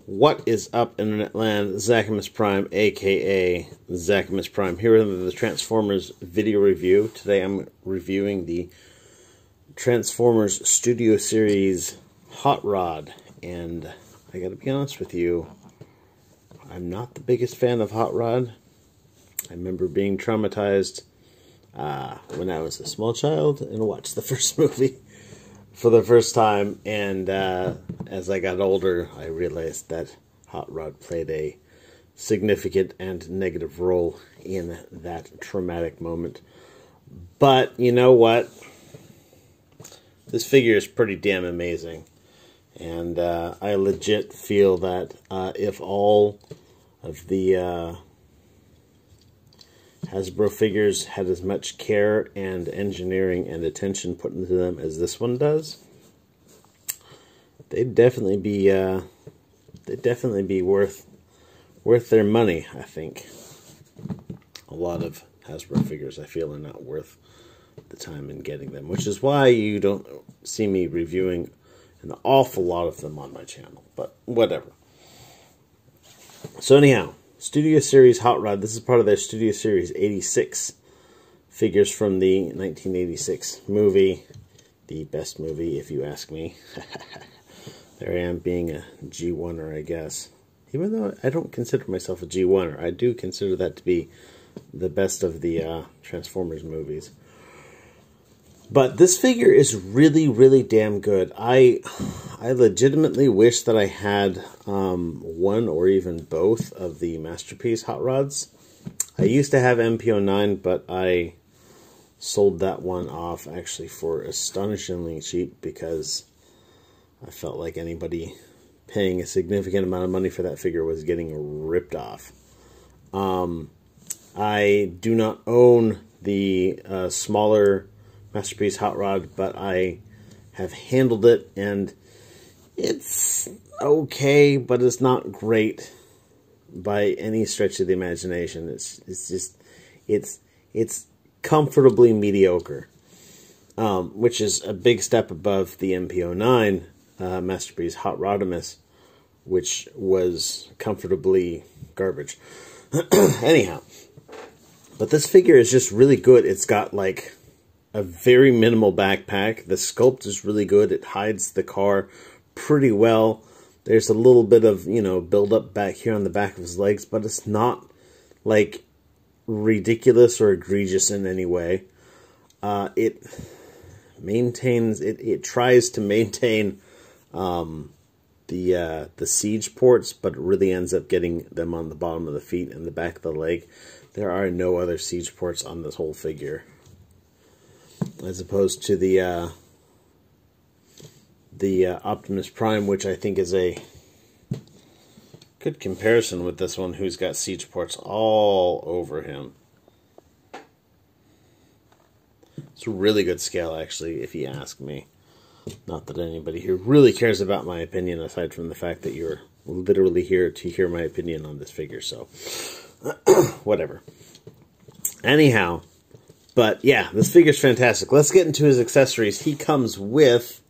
What is up, Internet Land? Zachamus Prime, aka Zachamus Prime, here with the Transformers video review. Today I'm reviewing the Transformers Studio Series Hot Rod, and I gotta be honest with you, I'm not the biggest fan of Hot Rod. I remember being traumatized when I was a small child and watched the first movie for the first time, and as I got older, I realized that Hot Rod played a significant and negative role in that traumatic moment. But you know what? This figure is pretty damn amazing, and I legit feel that if all of the Hasbro figures had as much care and engineering and attention put into them as this one does, they'd definitely be worth their money. I think a lot of Hasbro figures, I feel, are not worth the time in getting them, which is why you don't see me reviewing an awful lot of them on my channel. But whatever. So anyhow, Studio Series Hot Rod. This is part of their Studio Series 86 figures from the 1986 movie. The best movie, if you ask me. There I am being a G1er, I guess. Even though I don't consider myself a G1er, I do consider that to be the best of the Transformers movies. But this figure is really, really damn good. I legitimately wish that I had one or even both of the Masterpiece Hot Rods. I used to have MP09, but I sold that one off actually for astonishingly cheap because I felt like anybody paying a significant amount of money for that figure was getting ripped off. I do not own the smaller Masterpiece Hot Rod, but I have handled it, and it's okay, but it's not great by any stretch of the imagination. It's comfortably mediocre, which is a big step above the MP09 Masterpiece Hot Rodimus, which was comfortably garbage. Anyhow, but this figure is just really good. It's got like a very minimal backpack. The sculpt is really good. It hides the car pretty well. There's a little bit of, build up back here on the back of his legs, but it's not like ridiculous or egregious in any way. It tries to maintain the siege ports, but it really ends up getting them on the bottom of the feet and the back of the leg. There are no other siege ports on this whole figure, as opposed to the Optimus Prime, which I think is a good comparison with this one, who's got siege ports all over him. It's a really good scale, actually, if you ask me. Not that anybody here really cares about my opinion, aside from the fact that you're literally here to hear my opinion on this figure, so whatever. Anyhow, but yeah, this figure's fantastic. Let's get into his accessories. He comes with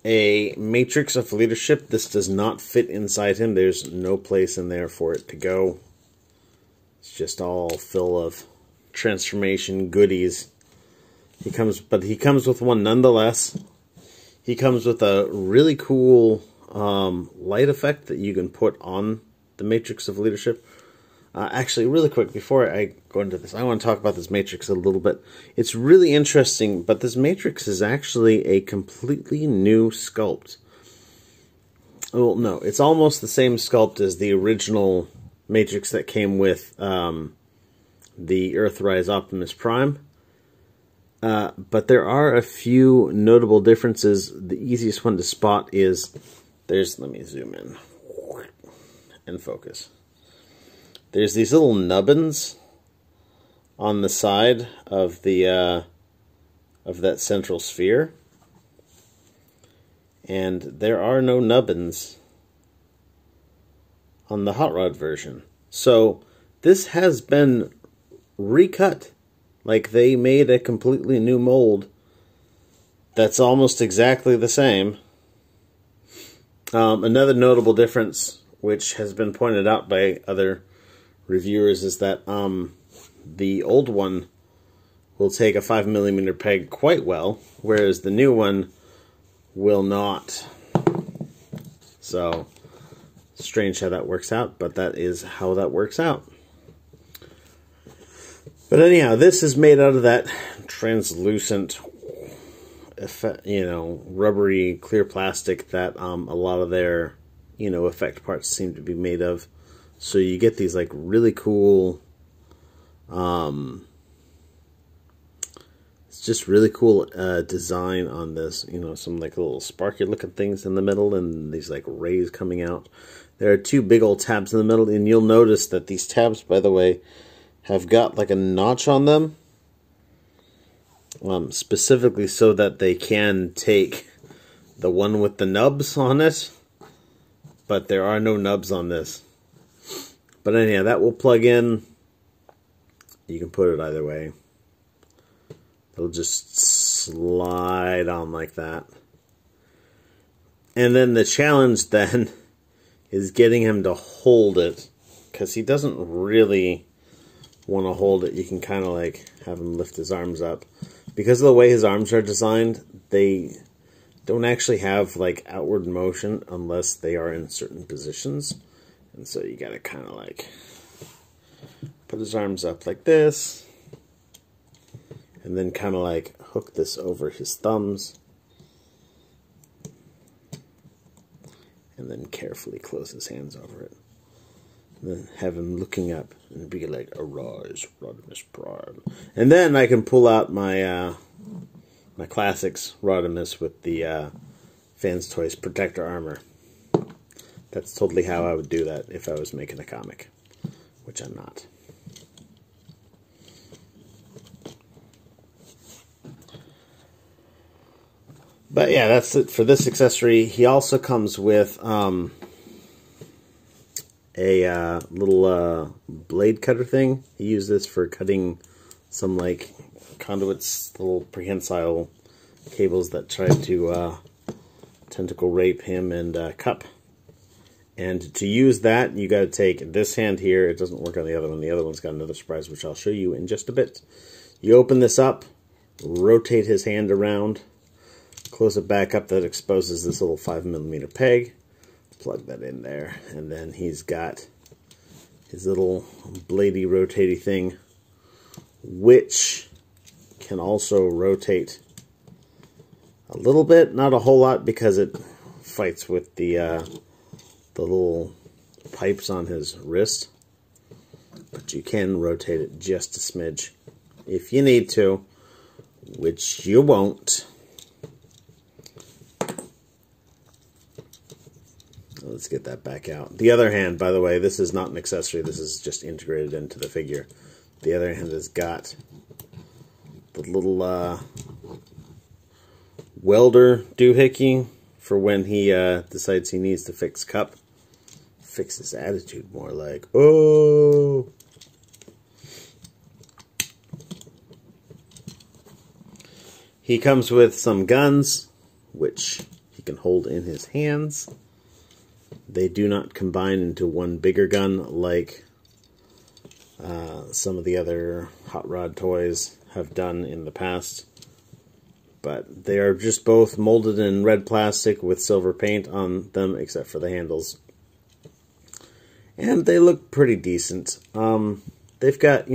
a Matrix of Leadership. This does not fit inside him. There's no place in there for it to go. It's just all full of transformation goodies. He comes with one nonetheless. He comes with a really cool light effect that you can put on the Matrix of Leadership. Actually, really quick, before I go into this, I want to talk about this Matrix a little bit. It's really interesting, but this Matrix is actually a completely new sculpt. Well, no, it's almost the same sculpt as the original Matrix that came with the Earthrise Optimus Prime. But there are a few notable differences. The easiest one to spot is, let me zoom in and focus. There's these little nubbins on the side of the of that central sphere, and there are no nubbins on the Hot Rod version. So this has been recut. Like, they made a completely new mold that's almost exactly the same, Another notable difference, which has been pointed out by other reviewers, is that the old one will take a 5mm peg quite well, whereas the new one will not. So, strange how that works out, but that is how that works out. But anyhow, this is made out of that translucent, rubbery clear plastic that a lot of their, effect parts seem to be made of. So you get these like really cool, it's just really cool design on this. Some like little sparky looking things in the middle and these like rays coming out. There are two big old tabs in the middle, and you'll notice that these tabs, by the way, have got like a notch on them, specifically so that they can take the one with the nubs on it, but there are no nubs on this. But anyhow, that will plug in. You can put it either way. It'll just slide on like that. And then the challenge then is getting him to hold it, because he doesn't really want to hold it. You can kind of like have him lift his arms up. Because of the way his arms are designed, they don't actually have like outward motion unless they are in certain positions. And so you gotta kind of like put his arms up like this, and then kind of like hook this over his thumbs, and then carefully close his hands over it. Then have him looking up and be like, "Arise, Rodimus Prime." And then I can pull out my my classics Rodimus with the Fans Toys Protector Armor. That's totally how I would do that if I was making a comic, which I'm not. But yeah, that's it for this accessory. He also comes with a little blade cutter thing. He used this for cutting some like conduits, little prehensile cables that tried to tentacle rape him and Cup. And to use that, you got to take this hand here. It doesn't work on the other one. The other one's got another surprise, which I'll show you in just a bit. You open this up, rotate his hand around, close it back up. That exposes this little 5mm peg. Plug that in there, and then he's got his little bladey rotatey thing, which can also rotate a little bit, not a whole lot, because it fights with the little pipes on his wrist, but you can rotate it just a smidge if you need to, which you won't. Let's get that back out. The other hand, by the way, this is not an accessory. This is just integrated into the figure. The other hand has got the little welder doohickey for when he decides he needs to fix Cup. Fix his attitude more like, oh. He comes with some guns, which he can hold in his hands. They do not combine into one bigger gun like some of the other Hot Rod toys have done in the past. But they are just both molded in red plastic with silver paint on them, except for the handles. And they look pretty decent. They've got,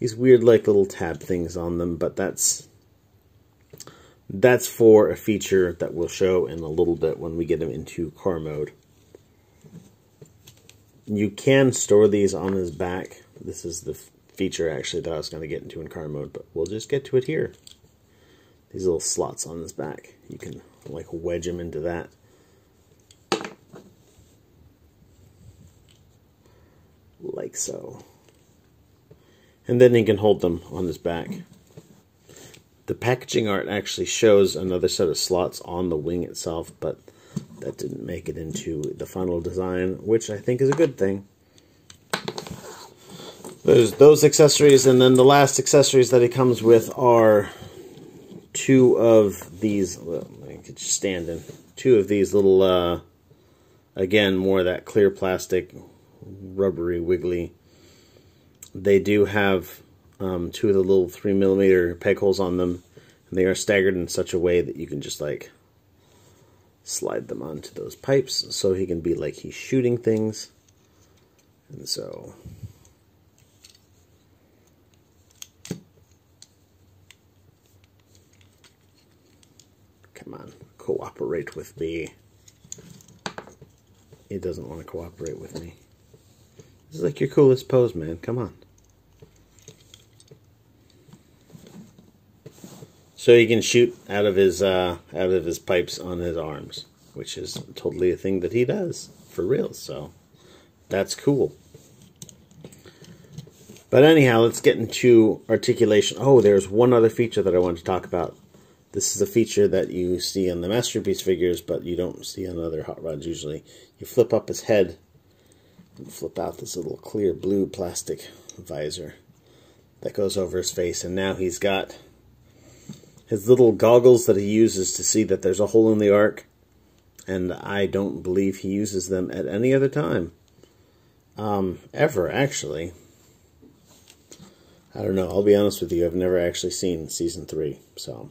these weird like little tab things on them, but that's for a feature that we'll show in a little bit when we get them into car mode. You can store these on his back. This is the feature actually that I was going to get into in car mode, but we'll just get to it here. These little slots on his back. You can like wedge him into that. Like so. And then he can hold them on his back. The packaging art actually shows another set of slots on the wing itself, but that didn't make it into the final design, which I think is a good thing. There's those accessories, and then the last accessories that he comes with are two of these, well, I could just stand in, two of these little Again, more of that clear plastic, rubbery, wiggly. They do have 2 of the little 3mm peg holes on them, and they are staggered in such a way that you can just like slide them onto those pipes, so he can be like he's shooting things. And so come on, cooperate with me. He doesn't want to cooperate with me. This is like your coolest pose, man. Come on. So he can shoot out of his pipes on his arms, which is totally a thing that he does for real. So that's cool. But anyhow, let's get into articulation. Oh, there's one other feature that I want to talk about. This is a feature that you see on the Masterpiece figures, but you don't see on other hot rods usually. You flip up his head and flip out this little clear blue plastic visor that goes over his face, and now he's got his little goggles that he uses to see that there's a hole in the arc, and I don't believe he uses them at any other time. Ever, actually. I don't know, I'll be honest with you, I've never actually seen Season 3, so.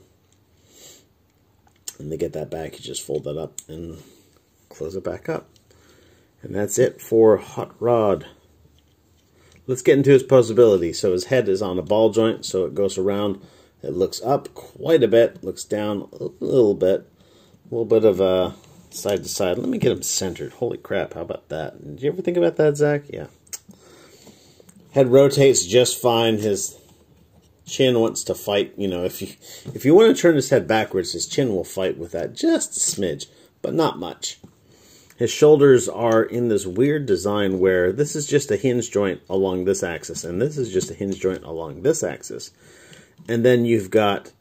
And to get that back, you just fold that up and close it back up. And that's it for Hot Rod. Let's get into his posability. So his head is on a ball joint, so it goes around. It looks up quite a bit, looks down a little bit of a side to side. Let me get him centered. Holy crap, how about that? Did you ever think about that, Zach? Yeah. Head rotates just fine. His chin wants to fight. You know, if you want to turn his head backwards, his chin will fight with that just a smidge, but not much. His shoulders are in this weird design where this is just a hinge joint along this axis, and this is just a hinge joint along this axis. And then you've got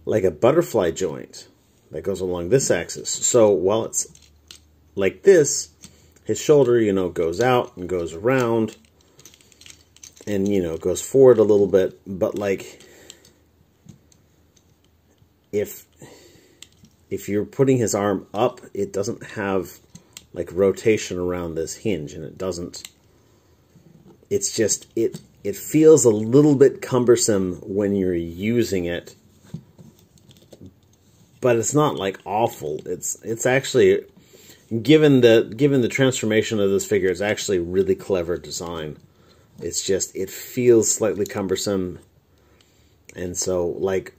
like a butterfly joint that goes along this axis. So while it's like this, his shoulder, you know, goes out and goes around and, you know, goes forward a little bit. But like if you're putting his arm up, it doesn't have like rotation around this hinge, and it doesn't, it's just, it feels a little bit cumbersome when you're using it, but it's not like awful. It's actually, given the transformation of this figure, it's actually really clever design. It's just, it feels slightly cumbersome, and so like,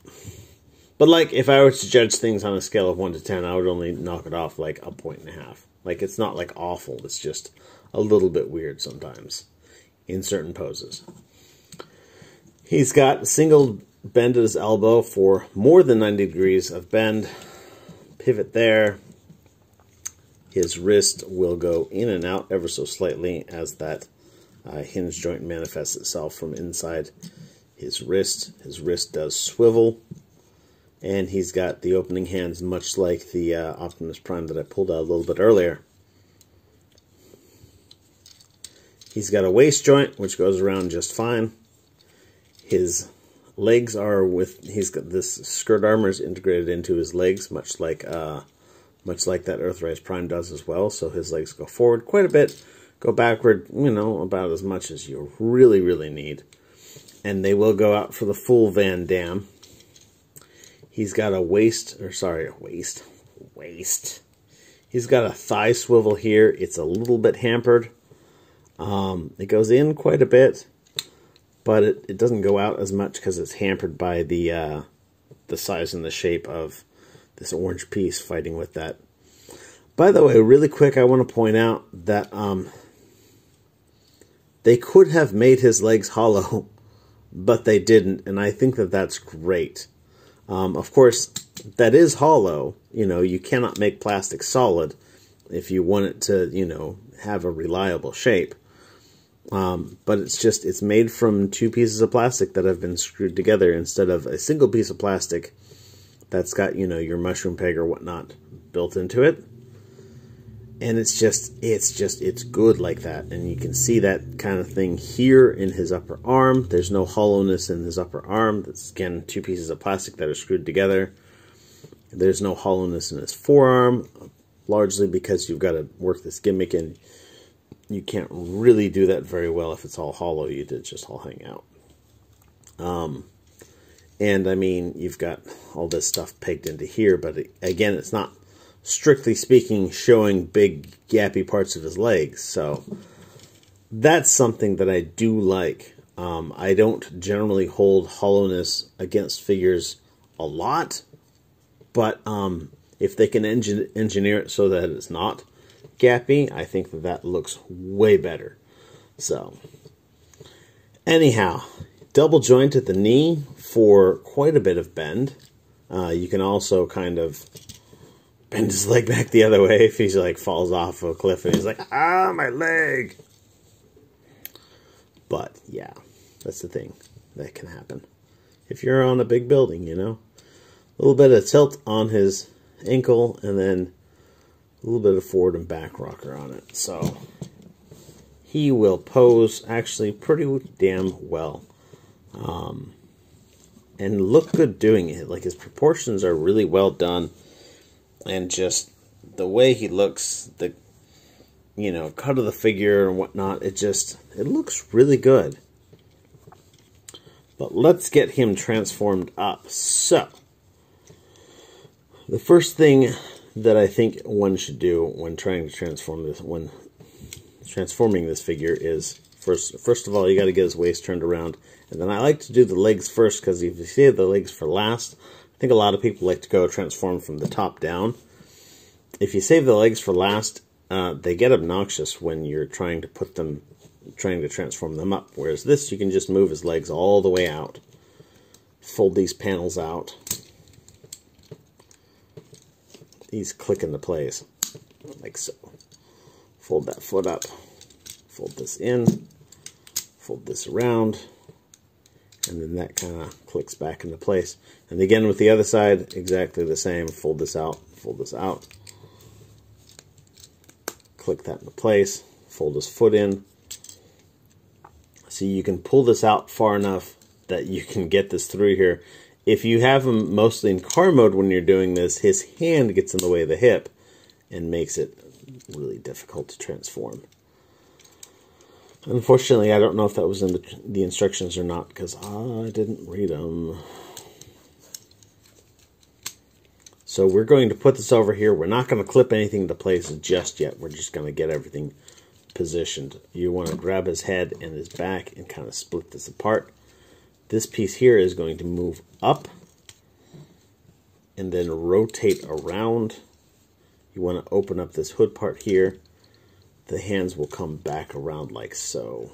but like if I were to judge things on a scale of 1 to 10, I would only knock it off like a 1.5. Like, it's not like awful, it's just a little bit weird sometimes in certain poses. He's got a single bend at his elbow for more than 90 degrees of bend. Pivot there. His wrist will go in and out ever so slightly as that hinge joint manifests itself from inside his wrist. His wrist does swivel. And he's got the opening hands much like the Optimus Prime that I pulled out a little bit earlier. He's got a waist joint which goes around just fine. His legs are he's got this skirt armor is integrated into his legs, much like that Earthrise Prime does as well. So his legs go forward quite a bit, go backward, you know, about as much as you really, really need. And they will go out for the full Van Damme. He's got a waist. He's got a thigh swivel here. It's a little bit hampered. It goes in quite a bit, but it doesn't go out as much because it's hampered by the size and the shape of this orange piece fighting with that. By the way, really quick, I want to point out that they could have made his legs hollow, but they didn't, and I think that that's great. Of course, that is hollow. You know, you cannot make plastic solid if you want it to, you know, have a reliable shape. But it's made from 2 pieces of plastic that have been screwed together instead of a single piece of plastic that's got, you know, your mushroom peg or whatnot built into it. And it's good like that. And you can see that kind of thing here in his upper arm. There's no hollowness in his upper arm. That's, again, 2 pieces of plastic that are screwed together. There's no hollowness in his forearm. largely because you've got to work this gimmick, and you can't really do that very well if it's all hollow. You did just all hang out. And I mean, you've got all this stuff pegged into here, but again, it's not, strictly speaking, showing big gappy parts of his legs. So that's something that I do like. I don't generally hold hollowness against figures a lot, but if they can engineer it so that it's not gappy, I think that that looks way better. So anyhow, double joint at the knee for quite a bit of bend. You can also kind of bend his leg back the other way if he's like falls off a cliff and he's like, ah, my leg. But yeah, that's the thing that can happen if you're on a big building, you know. A little bit of tilt on his ankle and then a little bit of forward and back rocker on it. So he will pose actually pretty damn well. And look good doing it. Like, his proportions are really well done. And just the way he looks, the, you know, cut of the figure and whatnot, it looks really good. But let's get him transformed up. So, the first thing that I think one should do when trying to transform this, when transforming this figure, is first of all, you got to get his waist turned around. And then I like to do the legs first, because if you save the legs for last, I think a lot of people like to go transform from the top down. If you save the legs for last, they get obnoxious when you're trying to transform them up. Whereas this, you can just move his legs all the way out. Fold these panels out. These click into place, like so. Fold that foot up. Fold this in. Fold this around. And then that kind of clicks back into place. And again with the other side, exactly the same. Fold this out, fold this out. Click that into place. Fold his foot in. So you can pull this out far enough that you can get this through here. If you have him mostly in car mode when you're doing this, his hand gets in the way of the hip and makes it really difficult to transform. Unfortunately, I don't know if that was in the instructions or not, because I didn't read them. So we're going to put this over here. We're not going to clip anything into place just yet. We're just going to get everything positioned. You want to grab his head and his back and kind of split this apart. This piece here is going to move up and then rotate around. You want to open up this hood part here. The hands will come back around like so.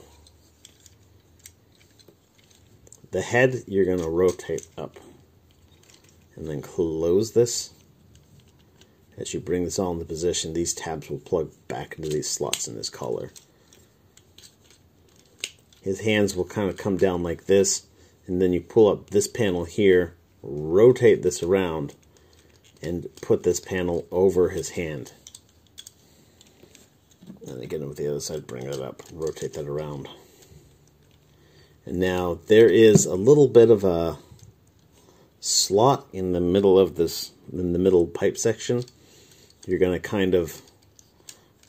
The head, you're going to rotate up and then close this. As you bring this all into position, these tabs will plug back into these slots in this collar. His hands will kind of come down like this, and then you pull up this panel here, rotate this around, and put this panel over his hand. And again with the other side, bring it up, rotate that around. And now there is a little bit of a slot in the middle of this, in the middle pipe section. You're going to kind of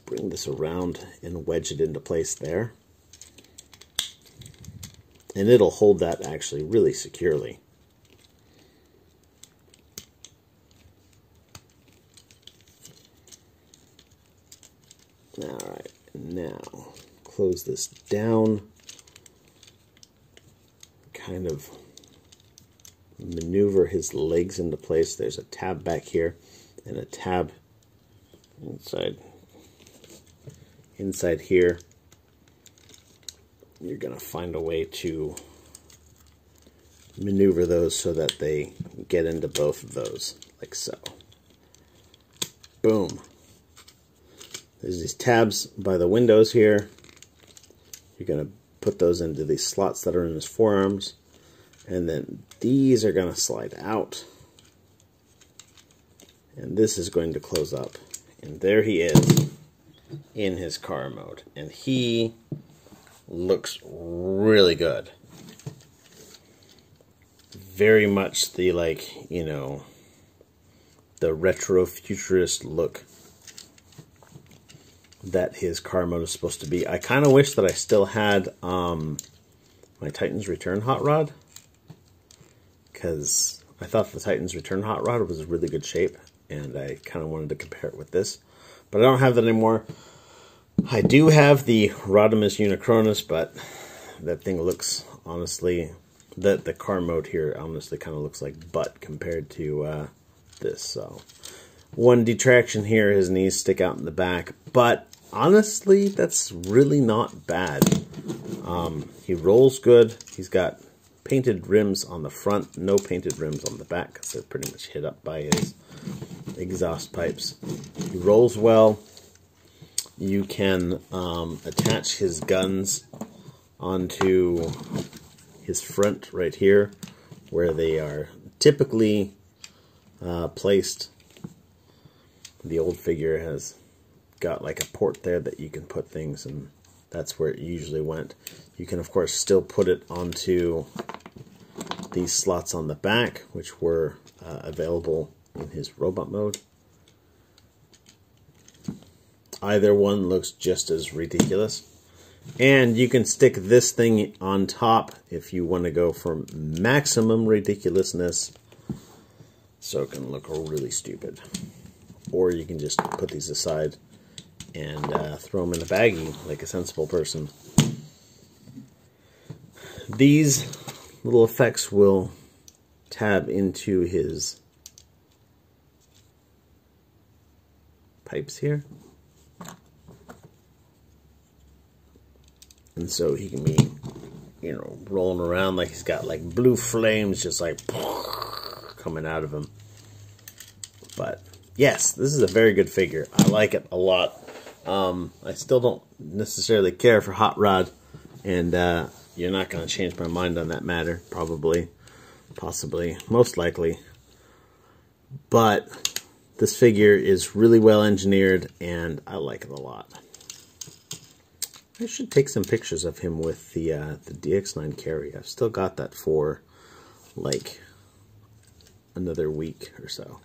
bring this around and wedge it into place there. And it'll hold that actually really securely. Alright, now close this down. Kind of maneuver his legs into place. There's a tab back here and a tab inside here. You're going to find a way to maneuver those so that they get into both of those, like so. Boom. There's these tabs by the windows here. You're going to put those into these slots that are in his forearms. And then these are going to slide out. And this is going to close up. And there he is in his car mode. And he looks really good. Very much the, like, you know, the retro futurist look that his car mode is supposed to be. I kind of wish that I still had my Titan's Return hot rod, because I thought the Titan's Return hot rod was in really good shape, and I kind of wanted to compare it with this. But I don't have that anymore. I do have the Rodimus Unicronus, but that thing looks, honestly, the car mode here honestly kind of looks like butt compared to this. So one detraction here, his knees stick out in the back, but honestly, that's really not bad. He rolls good. He's got painted rims on the front, no painted rims on the back, because they're pretty much hit up by his exhaust pipes. He rolls well. You can attach his guns onto his front right here, where they are typically placed. The old figure has got like a port there that you can put things, and that's where it usually went. You can of course still put it onto these slots on the back, which were available in his robot mode. Either one looks just as ridiculous. And you can stick this thing on top if you want to go for maximum ridiculousness, so it can look really stupid. Or you can just put these aside and throw them in a baggie like a sensible person. These little effects will tab into his pipes here. And so he can be, you know, rolling around like he's got like blue flames just like coming out of him. But yes, this is a very good figure. I like it a lot. I still don't necessarily care for Hot Rod, and you're not going to change my mind on that matter, probably, possibly, most likely. But this figure is really well engineered, and I like it a lot. I should take some pictures of him with the DX9 carry. I've still got that for like another week or so.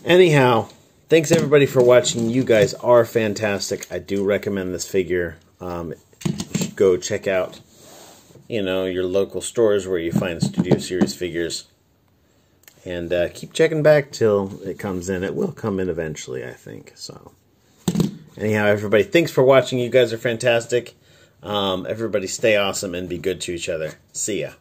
Anyhow, thanks everybody for watching. You guys are fantastic. I do recommend this figure. You should go check out, you know, your local stores where you find Studio Series figures. And keep checking back till it comes in. It will come in eventually, I think. So, anyhow, everybody, thanks for watching. You guys are fantastic. Everybody stay awesome and be good to each other. See ya.